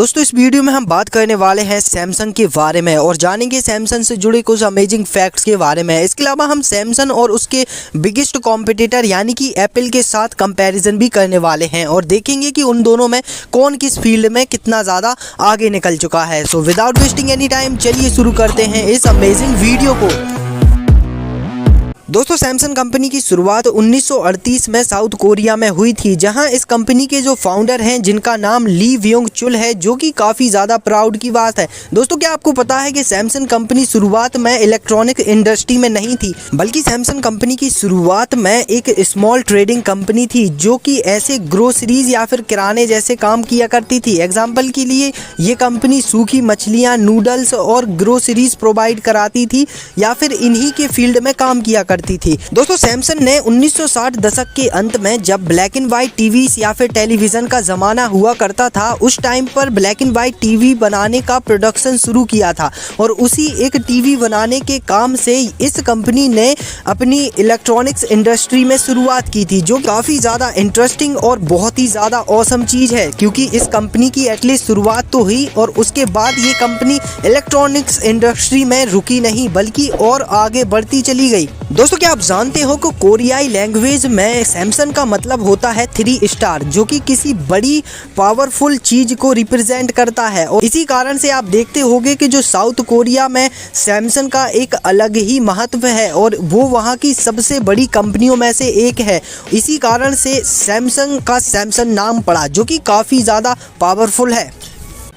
दोस्तों इस वीडियो में हम बात करने वाले हैं सैमसंग के बारे में और जानेंगे सैमसंग से जुड़े कुछ अमेजिंग फैक्ट्स के बारे में। इसके अलावा हम सैमसंग और उसके बिगेस्ट कॉम्पिटिटर यानी कि एप्पल के साथ कंपैरिजन भी करने वाले हैं और देखेंगे कि उन दोनों में कौन किस फील्ड में कितना ज़्यादा आगे निकल चुका है। So without wasting any time चलिए शुरू करते हैं इस अमेजिंग वीडियो को। दोस्तों सैमसंग कंपनी की शुरुआत 1938 में साउथ कोरिया में हुई थी, जहां इस कंपनी के जो फाउंडर हैं जिनका नाम ली व्योंग चुल है, जो कि काफ़ी ज़्यादा प्राउड की बात है। दोस्तों क्या आपको पता है कि सैमसंग कंपनी शुरुआत में इलेक्ट्रॉनिक इंडस्ट्री में नहीं थी, बल्कि सैमसंग कंपनी की शुरुआत में एक स्मॉल ट्रेडिंग कंपनी थी जो कि ऐसे ग्रोसरीज या फिर किराने जैसे काम किया करती थी। एग्जाम्पल के लिए ये कंपनी सूखी मछलियाँ, नूडल्स और ग्रोसरीज प्रोवाइड कराती थी या फिर इन्हीं के फील्ड में काम किया थी। दोस्तों सैमसंग ने 1960 दशक के अंत में जब ब्लैक एंड व्हाइट टीवी या फिर टेलीविजन का जमाना हुआ करता था, उस टाइम पर ब्लैक एंड व्हाइट टीवी बनाने का प्रोडक्शन शुरू किया था और उसी एक टीवी बनाने के काम से इस कंपनी ने अपनी इलेक्ट्रॉनिक्स इंडस्ट्री में शुरुआत की थी, जो काफ़ी ज़्यादा इंटरेस्टिंग और बहुत ही ज़्यादा ऑसम चीज़ है, क्योंकि इस कंपनी की एटलीस्ट शुरुआत तो हुई और उसके बाद ये कंपनी इलेक्ट्रॉनिक्स इंडस्ट्री में रुकी नहीं बल्कि और आगे बढ़ती चली गई। दोस्तों क्या आप जानते हो कि कोरियाई लैंग्वेज में सैमसंग का मतलब होता है 3 स्टार, जो कि किसी बड़ी पावरफुल चीज को रिप्रेजेंट करता है और इसी कारण से आप देखते होंगे कि जो साउथ कोरिया में सैमसंग का एक अलग ही महत्व है और वो वहाँ की सबसे बड़ी कंपनियों में से एक है। इसी कारण से सैमसंग का सैमसंग नाम पड़ा, जो कि काफ़ी ज़्यादा पावरफुल है।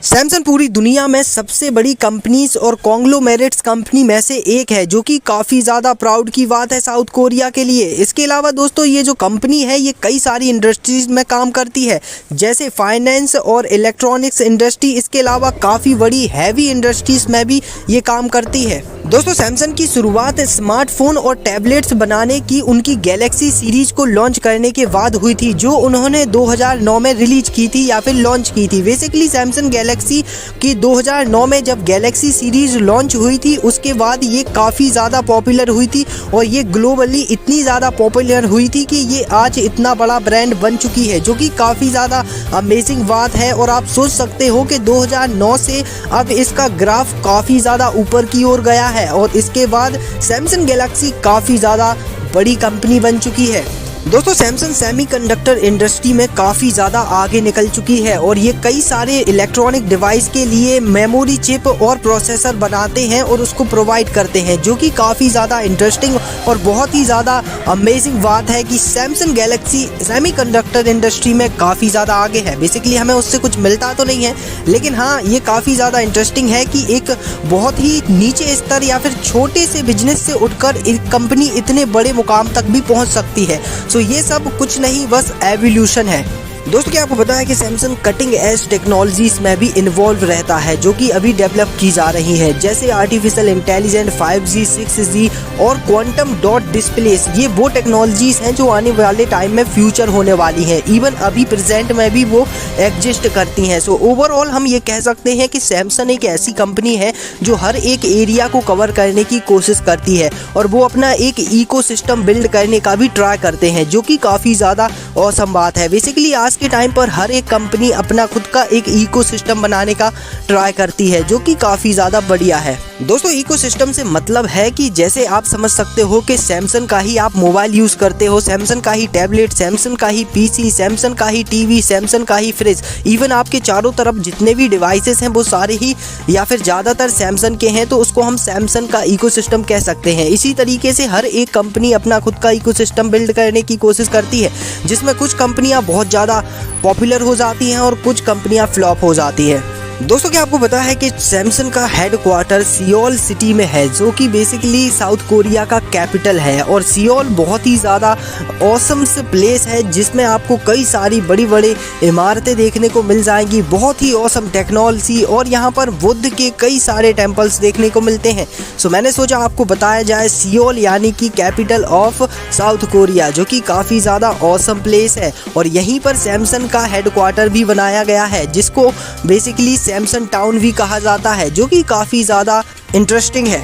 सैमसंग पूरी दुनिया में सबसे बड़ी कंपनीज और कॉन्ग्लोमेरेट्स कंपनी में से एक है, जो कि काफ़ी ज़्यादा प्राउड की बात है साउथ कोरिया के लिए। इसके अलावा दोस्तों ये जो कंपनी है ये कई सारी इंडस्ट्रीज में काम करती है, जैसे फाइनेंस और इलेक्ट्रॉनिक्स इंडस्ट्री। इसके अलावा काफ़ी बड़ी हैवी इंडस्ट्रीज में भी ये काम करती है। दोस्तों सैमसंग की शुरुआत स्मार्टफोन और टैबलेट्स बनाने की उनकी गैलेक्सी सीरीज को लॉन्च करने के बाद हुई थी, जो उन्होंने 2009 में रिलीज की थी या फिर लॉन्च की थी। बेसिकली सैमसंग गैलेक्सी की 2009 में जब गैलेक्सी सीरीज लॉन्च हुई थी, उसके बाद ये काफ़ी ज़्यादा पॉपुलर हुई थी और ये ग्लोबली इतनी ज़्यादा पॉपुलर हुई थी कि ये आज इतना बड़ा ब्रांड बन चुकी है, जो कि काफ़ी ज़्यादा अमेजिंग बात है। और आप सोच सकते हो कि 2009 से अब इसका ग्राफ काफ़ी ज़्यादा ऊपर की ओर गया है और इसके बाद सैमसंग गैलेक्सी काफ़ी ज़्यादा बड़ी कंपनी बन चुकी है। दोस्तों सैमसंग सेमीकंडक्टर इंडस्ट्री में काफ़ी ज़्यादा आगे निकल चुकी है और ये कई सारे इलेक्ट्रॉनिक डिवाइस के लिए मेमोरी चिप और प्रोसेसर बनाते हैं और उसको प्रोवाइड करते हैं, जो कि काफ़ी ज़्यादा इंटरेस्टिंग और बहुत ही ज़्यादा अमेजिंग बात है कि सैमसंग गैलेक्सी सेमीकंडक्टर इंडस्ट्री में काफ़ी ज़्यादा आगे है। बेसिकली हमें उससे कुछ मिलता तो नहीं है, लेकिन हाँ ये काफ़ी ज़्यादा इंटरेस्टिंग है कि एक बहुत ही नीचे स्तर या फिर छोटे से बिजनेस से उठकर एक कंपनी इतने बड़े मुकाम तक भी पहुँच सकती है। तो ये सब कुछ नहीं, बस एवोल्यूशन है। दोस्तों क्या आपको पता है कि सैमसंग कटिंग एज टेक्नोलॉजीज में भी इन्वॉल्व रहता है, जो कि अभी डेवलप की जा रही है, जैसे आर्टिफिशियल इंटेलिजेंस, 5G, 6G और क्वांटम डॉट डिस्प्लेस। ये वो टेक्नोलॉजीज हैं जो आने वाले टाइम में फ्यूचर होने वाली हैं। इवन अभी प्रेजेंट में भी वो एग्जिस्ट करती हैं। सो ओवरऑल हम ये कह सकते हैं कि सैमसंग एक ऐसी कंपनी है जो हर एक एरिया को कवर करने की कोशिश करती है और वो अपना एक इकोसिस्टम बिल्ड करने का भी ट्राई करते हैं, जो कि काफ़ी ज़्यादा ऑसम बात है। बेसिकली आज के टाइम पर हर एक कंपनी अपना खुद का एक इकोसिस्टम बनाने का ट्राई करती है, जो कि काफ़ी ज़्यादा बढ़िया है। दोस्तों इकोसिस्टम से मतलब है कि जैसे आप समझ सकते हो कि सैमसंग का ही आप मोबाइल यूज़ करते हो, सैमसंग का ही टैबलेट, सैमसंग का ही पीसी, सैमसंग का ही टीवी, सैमसंग का ही फ्रिज, इवन आपके चारों तरफ जितने भी डिवाइसेस हैं वो सारे ही या फिर ज़्यादातर सैमसंग के हैं, तो उसको हम सैमसंग का इकोसिस्टम कह सकते हैं। इसी तरीके से हर एक कंपनी अपना खुद का इकोसिस्टम बिल्ड करने की कोशिश करती है, जिसमें कुछ कंपनियां बहुत ज़्यादा पॉपुलर हो जाती हैं और कुछ कंपनियां फ्लॉप हो जाती हैं। दोस्तों क्या आपको पता है कि सैमसंग का हेडक्वार्टर सियोल सिटी में है, जो कि बेसिकली साउथ कोरिया का कैपिटल है और सियोल बहुत ही ज़्यादा ऑसम से प्लेस है, जिसमें आपको कई सारी बड़ी बड़ी इमारतें देखने को मिल जाएंगी, बहुत ही ऑसम टेक्नोलॉजी और यहाँ पर बुद्ध के कई सारे टेम्पल्स देखने को मिलते हैं। सो मैंने सोचा आपको बताया जाए सियोल यानी कि कैपिटल ऑफ साउथ कोरिया, जो कि काफ़ी ज़्यादा ऑसम प्लेस है और यहीं पर सैमसंग का हेडक्वार्टर भी बनाया गया है, जिसको बेसिकली सैमसंग टाउन भी कहा जाता है, जो कि काफ़ी ज़्यादा इंटरेस्टिंग है।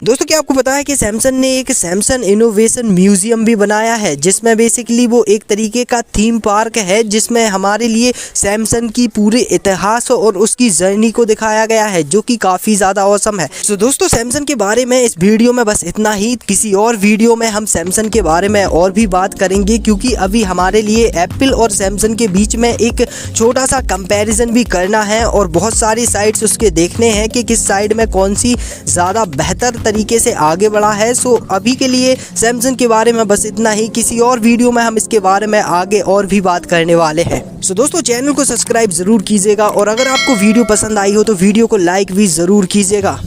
दोस्तों क्या आपको पता है कि सैमसंग ने एक सैमसंग इनोवेशन म्यूजियम भी बनाया है, जिसमें बेसिकली वो एक तरीके का थीम पार्क है, जिसमें हमारे लिए सैमसंग की पूरे इतिहास और उसकी जर्नी को दिखाया गया है, जो कि काफ़ी ज़्यादा औसम है। तो दोस्तों सैमसंग के बारे में इस वीडियो में बस इतना ही। किसी और वीडियो में हम सैमसंग के बारे में और भी बात करेंगे, क्योंकि अभी हमारे लिए एप्पल और सैमसंग के बीच में एक छोटा सा कंपैरिजन भी करना है और बहुत सारी साइट्स उसके देखने हैं कि किस साइड में कौन सी ज़्यादा बेहतर तरीके से आगे बढ़ा है। सो अभी के लिए सैमसंग के बारे में बस इतना ही। किसी और वीडियो में हम इसके बारे में आगे और भी बात करने वाले हैं। सो दोस्तों चैनल को सब्सक्राइब ज़रूर कीजिएगा और अगर आपको वीडियो पसंद आई हो तो वीडियो को लाइक भी ज़रूर कीजिएगा।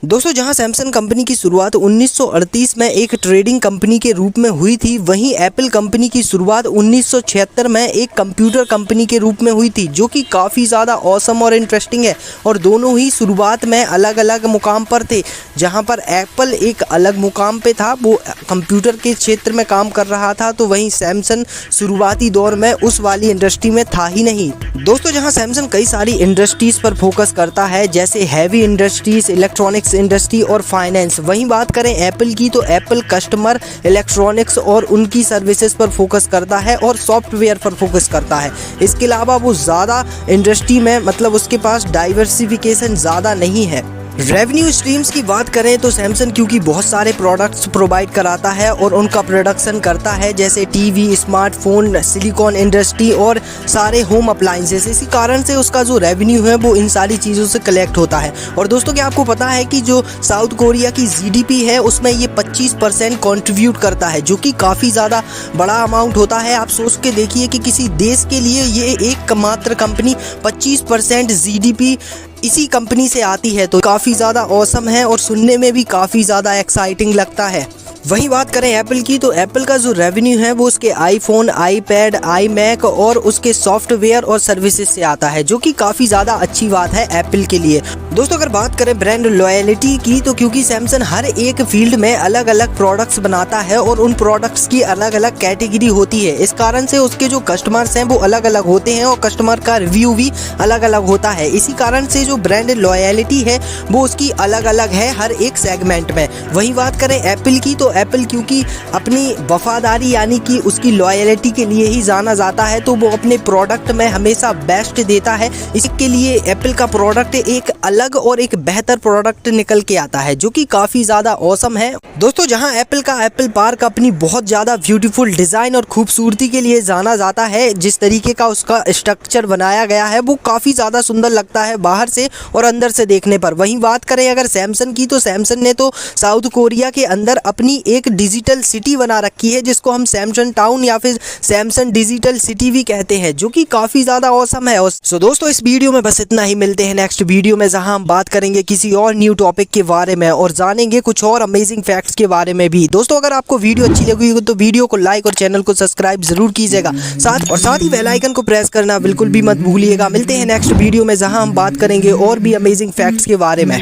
दोस्तों जहां सैमसंग कंपनी की शुरुआत 1938 में एक ट्रेडिंग कंपनी के रूप में हुई थी, वहीं एप्पल कंपनी की शुरुआत 1976 में एक कंप्यूटर कंपनी के रूप में हुई थी, जो कि काफ़ी ज़्यादा ऑसम और इंटरेस्टिंग है। और दोनों ही शुरुआत में अलग अलग मुकाम पर थे। जहां पर एप्पल एक अलग मुकाम पे था, वो कंप्यूटर के क्षेत्र में काम कर रहा था, तो वहीं सैमसंग शुरुआती दौर में उस वाली इंडस्ट्री में था ही नहीं। दोस्तों जहाँ सैमसंग कई सारी इंडस्ट्रीज़ पर फोकस करता है, जैसे हैवी इंडस्ट्रीज़, इलेक्ट्रॉनिक्स इंडस्ट्री और फाइनेंस। वहीं बात करें एप्पल की तो एप्पल कस्टमर इलेक्ट्रॉनिक्स और उनकी सर्विसेज पर फोकस करता है और सॉफ्टवेयर पर फोकस करता है। इसके अलावा वो ज़्यादा इंडस्ट्री में मतलब उसके पास डाइवर्सिफिकेशन ज़्यादा नहीं है। रेवेन्यू स्ट्रीम्स की बात करें तो सैमसंग क्योंकि बहुत सारे प्रोडक्ट्स प्रोवाइड कराता है और उनका प्रोडक्शन करता है, जैसे टीवी, स्मार्टफोन, सिलिकॉन इंडस्ट्री और सारे होम अप्लायंसेस। इसी कारण से उसका जो रेवेन्यू है वो इन सारी चीज़ों से कलेक्ट होता है। और दोस्तों क्या आपको पता है कि जो साउथ कोरिया की GDP है उसमें ये 25% कॉन्ट्रीब्यूट करता है, जो कि काफ़ी ज़्यादा बड़ा अमाउंट होता है। आप सोच के देखिए कि किसी देश के लिए ये एकमात्र कंपनी 25% GDP इसी कंपनी से आती है, तो काफ़ी ज़्यादा औसम है और सुनने में भी काफ़ी ज़्यादा एक्साइटिंग लगता है। वहीं बात करें एप्पल की तो एप्पल का जो रेवेन्यू है वो उसके आईफोन, आईपैड, आईमैक और उसके सॉफ्टवेयर और सर्विसेज से आता है, जो कि काफ़ी ज़्यादा अच्छी बात है एप्पल के लिए। दोस्तों अगर बात करें ब्रांड लॉयल्टी की तो क्योंकि सैमसंग हर एक फील्ड में अलग अलग प्रोडक्ट्स बनाता है और उन प्रोडक्ट्स की अलग अलग कैटेगरी होती है, इस कारण से उसके जो कस्टमर्स हैं वो अलग अलग होते हैं और कस्टमर का रिव्यू भी अलग अलग होता है। इसी कारण से जो ब्रांड लॉयल्टी है वो उसकी अलग अलग है हर एक सेगमेंट में। वहीं बात करें एप्पल की तो एप्पल क्योंकि अपनी वफादारी यानी कि उसकी लॉयल्टी के लिए ही जाना जाता है, तो वो अपने प्रोडक्ट में हमेशा बेस्ट देता है। इसके लिए एप्पल का प्रोडक्ट एक अलग और एक बेहतर प्रोडक्ट निकल के आता है, जो कि काफ़ी ज़्यादा औसम है। दोस्तों जहां एप्पल का एप्पल पार्क अपनी बहुत ज़्यादा ब्यूटीफुल डिज़ाइन और खूबसूरती के लिए जाना जाता है, जिस तरीके का उसका स्ट्रक्चर बनाया गया है वो काफ़ी ज़्यादा सुंदर लगता है बाहर से और अंदर से देखने पर। वहीं बात करें अगर सैमसंग की तो सैमसंग ने तो साउथ कोरिया के अंदर अपनी एक डिजिटल सिटी बना रखी है, जिसको हम सैमसंग टाउन या फिर सैमसंग डिजिटल सिटी भी कहते हैं, जो कि काफ़ी ज़्यादा औसम है। सो दोस्तों इस वीडियो में बस इतना ही। मिलते हैं नेक्स्ट वीडियो में, जहां हम बात करेंगे किसी और न्यू टॉपिक के बारे में और जानेंगे कुछ और अमेजिंग फैक्ट्स के बारे में भी। दोस्तों अगर आपको वीडियो अच्छी लगी हो तो वीडियो को लाइक और चैनल को सब्सक्राइब जरूर कीजिएगा, साथ ही बेल आइकन को प्रेस करना बिल्कुल भी मत भूलिएगा। मिलते हैं नेक्स्ट वीडियो में, जहां हम बात करेंगे और भी अमेजिंग फैक्ट्स के बारे में।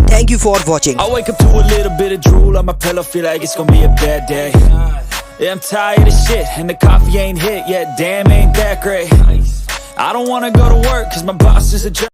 Thank you for watching. I wake up to a little bit of drool on my pillow, feel like it's gonna be a bad day. Yeah, I'm tired of shit, and the coffee ain't hit yet, damn ain't that great. I don't wanna go to work, cause my boss is a jerk.